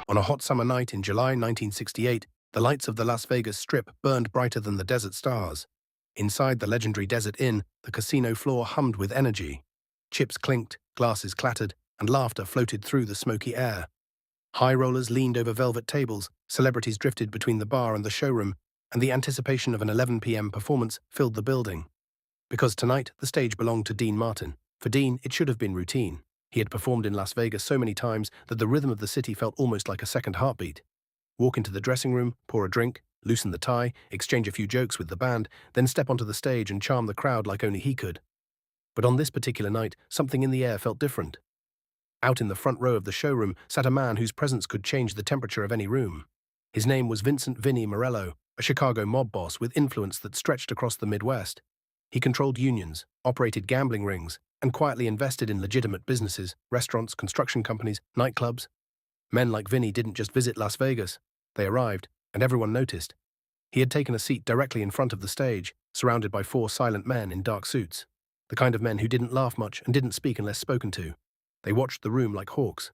On a hot summer night in July 1968, the lights of the Las Vegas Strip burned brighter than the desert stars. Inside the legendary Desert Inn, the casino floor hummed with energy. Chips clinked, glasses clattered, and laughter floated through the smoky air. High rollers leaned over velvet tables, celebrities drifted between the bar and the showroom, and the anticipation of an 11 p.m. performance filled the building. Because tonight, the stage belonged to Dean Martin. For Dean, it should have been routine. He had performed in Las Vegas so many times that the rhythm of the city felt almost like a second heartbeat. Walk into the dressing room, pour a drink, loosen the tie, exchange a few jokes with the band, then step onto the stage and charm the crowd like only he could. But on this particular night, something in the air felt different. Out in the front row of the showroom sat a man whose presence could change the temperature of any room. His name was Vincent "Vinny" Morello, a Chicago mob boss with influence that stretched across the Midwest. He controlled unions, operated gambling rings, and quietly invested in legitimate businesses, restaurants, construction companies, nightclubs. Men like Vinny didn't just visit Las Vegas. They arrived, and everyone noticed. He had taken a seat directly in front of the stage, surrounded by four silent men in dark suits. The kind of men who didn't laugh much and didn't speak unless spoken to. They watched the room like hawks.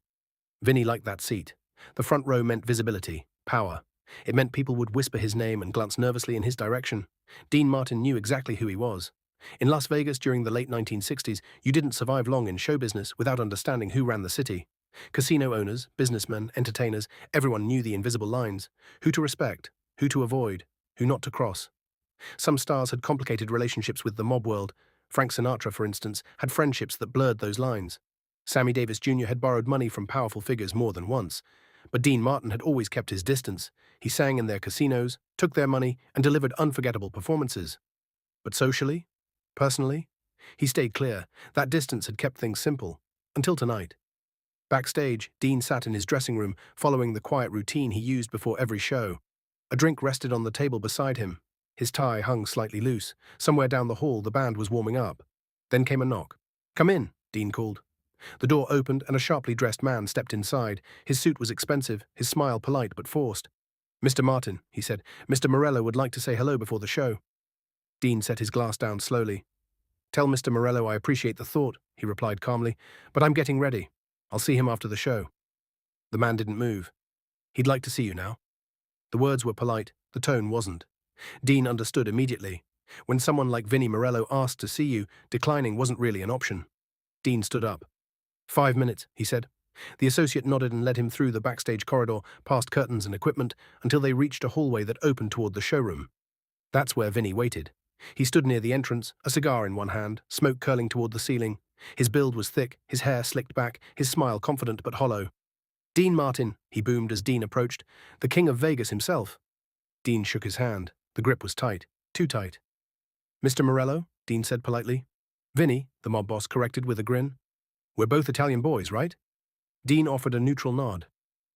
Vinny liked that seat. The front row meant visibility, power. It meant people would whisper his name and glance nervously in his direction. Dean Martin knew exactly who he was. In Las Vegas during the late 1960s, you didn't survive long in show business without understanding who ran the city. Casino owners, businessmen, entertainers, everyone knew the invisible lines. Who to respect, who to avoid, who not to cross. Some stars had complicated relationships with the mob world. Frank Sinatra, for instance, had friendships that blurred those lines. Sammy Davis Jr. had borrowed money from powerful figures more than once. But Dean Martin had always kept his distance. He sang in their casinos, took their money, and delivered unforgettable performances. But socially, personally, he stayed clear. That distance had kept things simple. Until tonight. Backstage, Dean sat in his dressing room, following the quiet routine he used before every show. A drink rested on the table beside him. His tie hung slightly loose. Somewhere down the hall, the band was warming up. Then came a knock. "Come in," Dean called. The door opened and a sharply dressed man stepped inside. His suit was expensive, his smile polite but forced. "Mr. Martin," he said, "Mr. Morello would like to say hello before the show." Dean set his glass down slowly. "Tell Mr. Morello I appreciate the thought," he replied calmly, "but I'm getting ready. I'll see him after the show." The man didn't move. "He'd like to see you now." The words were polite, the tone wasn't. Dean understood immediately. When someone like Vinny Morello asked to see you, declining wasn't really an option. Dean stood up. "5 minutes," he said. The associate nodded and led him through the backstage corridor, past curtains and equipment, until they reached a hallway that opened toward the showroom. That's where Vinny waited. He stood near the entrance, a cigar in one hand, smoke curling toward the ceiling. His build was thick, his hair slicked back, his smile confident but hollow. "Dean Martin," he boomed as Dean approached, "the king of Vegas himself." Dean shook his hand. The grip was tight, too tight. "Mr. Morello," Dean said politely. "Vinny," the mob boss corrected with a grin. "We're both Italian boys, right?" Dean offered a neutral nod.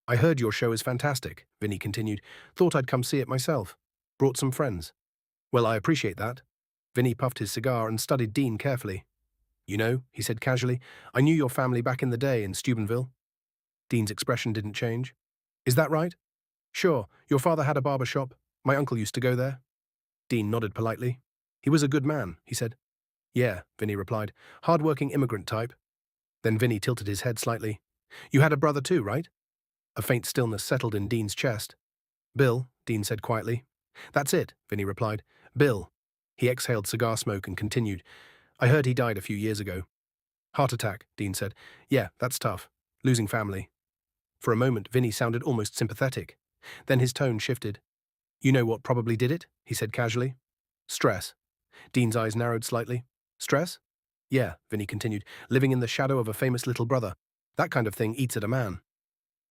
"I heard your show is fantastic," Vinny continued. "Thought I'd come see it myself. Brought some friends." "Well, I appreciate that." Vinny puffed his cigar and studied Dean carefully. "You know," he said casually, "I knew your family back in the day in Steubenville." Dean's expression didn't change. "Is that right?" "Sure. Your father had a barber shop. My uncle used to go there." Dean nodded politely. "He was a good man," he said. "Yeah," Vinny replied. "Hard-working immigrant type." Then Vinny tilted his head slightly. "You had a brother too, right?" A faint stillness settled in Dean's chest. "Bill," Dean said quietly. "That's it," Vinny replied. "Bill." He exhaled cigar smoke and continued. "I heard he died a few years ago." "Heart attack," Dean said. "Yeah, that's tough. Losing family." For a moment, Vinny sounded almost sympathetic. Then his tone shifted. "You know what probably did it?" he said casually. "Stress." Dean's eyes narrowed slightly. "Stress?" "Yeah," Vinny continued, "living in the shadow of a famous little brother. That kind of thing eats at a man."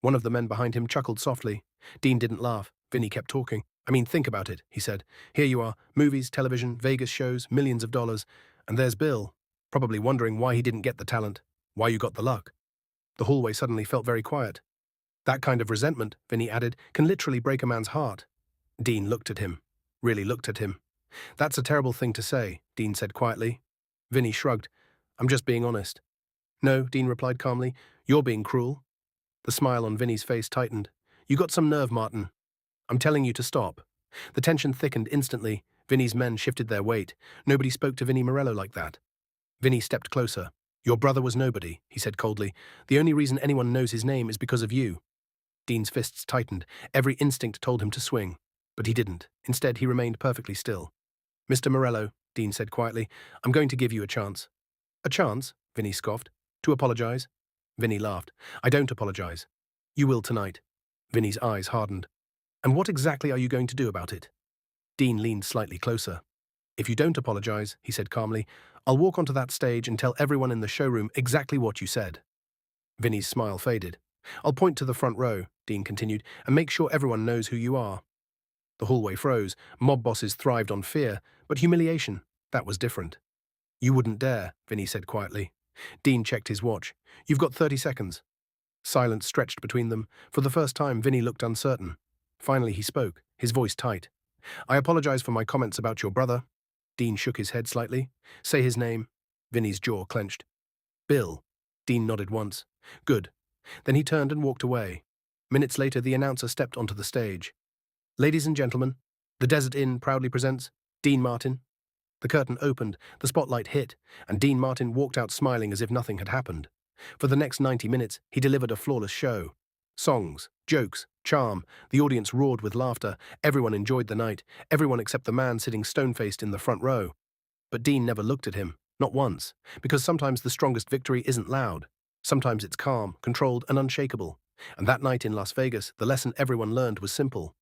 One of the men behind him chuckled softly. Dean didn't laugh. Vinny kept talking. "I mean, think about it," he said. "Here you are, movies, television, Vegas shows, millions of dollars. And there's Bill, probably wondering why he didn't get the talent, why you got the luck." The hallway suddenly felt very quiet. "That kind of resentment," Vinny added, "can literally break a man's heart." Dean looked at him. Really looked at him. "That's a terrible thing to say," Dean said quietly. Vinny shrugged. "I'm just being honest." "No," Dean replied calmly. "You're being cruel." The smile on Vinny's face tightened. "You got some nerve, Martin. I'm telling you to stop." The tension thickened instantly. Vinny's men shifted their weight. Nobody spoke to Vinny Morello like that. Vinny stepped closer. "Your brother was nobody," he said coldly. "The only reason anyone knows his name is because of you." Dean's fists tightened. Every instinct told him to swing. But he didn't. Instead, he remained perfectly still. "Mr. Morello," Dean said quietly, "I'm going to give you a chance." "A chance?" Vinny scoffed. "To apologize?" Vinny laughed. "I don't apologize. You will tonight." Vinny's eyes hardened. "And what exactly are you going to do about it?" Dean leaned slightly closer. "If you don't apologize," he said calmly, "I'll walk onto that stage and tell everyone in the showroom exactly what you said." Vinny's smile faded. "I'll point to the front row," Dean continued, "and make sure everyone knows who you are." The hallway froze. Mob bosses thrived on fear, but humiliation, that was different. "You wouldn't dare," Vinny said quietly. Dean checked his watch. "You've got 30 seconds. Silence stretched between them. For the first time, Vinny looked uncertain. Finally, he spoke, his voice tight. "I apologize for my comments about your brother." Dean shook his head slightly. "Say his name." Vinny's jaw clenched. "Bill." Dean nodded once. "Good." Then he turned and walked away. Minutes later, the announcer stepped onto the stage. "Ladies and gentlemen, the Desert Inn proudly presents Dean Martin." The curtain opened, the spotlight hit, and Dean Martin walked out smiling as if nothing had happened. For the next 90 minutes, he delivered a flawless show. Songs, jokes, charm, the audience roared with laughter, everyone enjoyed the night, everyone except the man sitting stone-faced in the front row. But Dean never looked at him, not once, because sometimes the strongest victory isn't loud. Sometimes it's calm, controlled, and unshakable. And that night in Las Vegas, the lesson everyone learned was simple.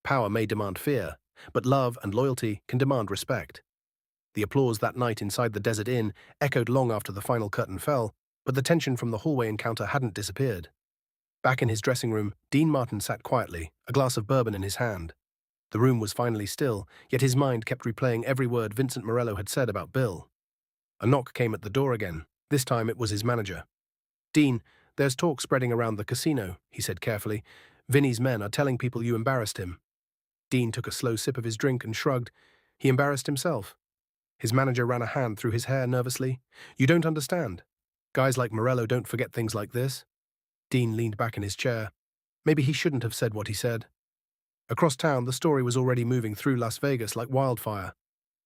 Power may demand fear, but love and loyalty can demand respect. The applause that night inside the Desert Inn echoed long after the final curtain fell, but the tension from the hallway encounter hadn't disappeared. Back in his dressing room, Dean Martin sat quietly, a glass of bourbon in his hand. The room was finally still, yet his mind kept replaying every word Vincent Morello had said about Bill. A knock came at the door again. This time it was his manager. "Dean, there's talk spreading around the casino," he said carefully. "Vinny's men are telling people you embarrassed him." Dean took a slow sip of his drink and shrugged. He embarrassed himself. His manager ran a hand through his hair nervously. "You don't understand. Guys like Morello don't forget things like this." Dean leaned back in his chair. Maybe he shouldn't have said what he said. Across town, the story was already moving through Las Vegas like wildfire.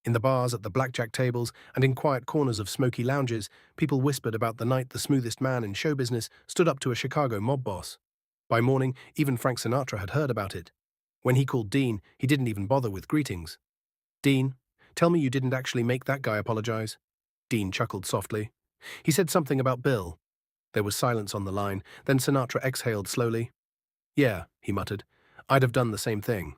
In the bars, at the blackjack tables, and in quiet corners of smoky lounges, people whispered about the night the smoothest man in show business stood up to a Chicago mob boss. By morning, even Frank Sinatra had heard about it. When he called Dean, he didn't even bother with greetings. "Dean, tell me you didn't actually make that guy apologize." Dean chuckled softly. "He said something about Bill." There was silence on the line, then Sinatra exhaled slowly. "Yeah," he muttered, "I'd have done the same thing."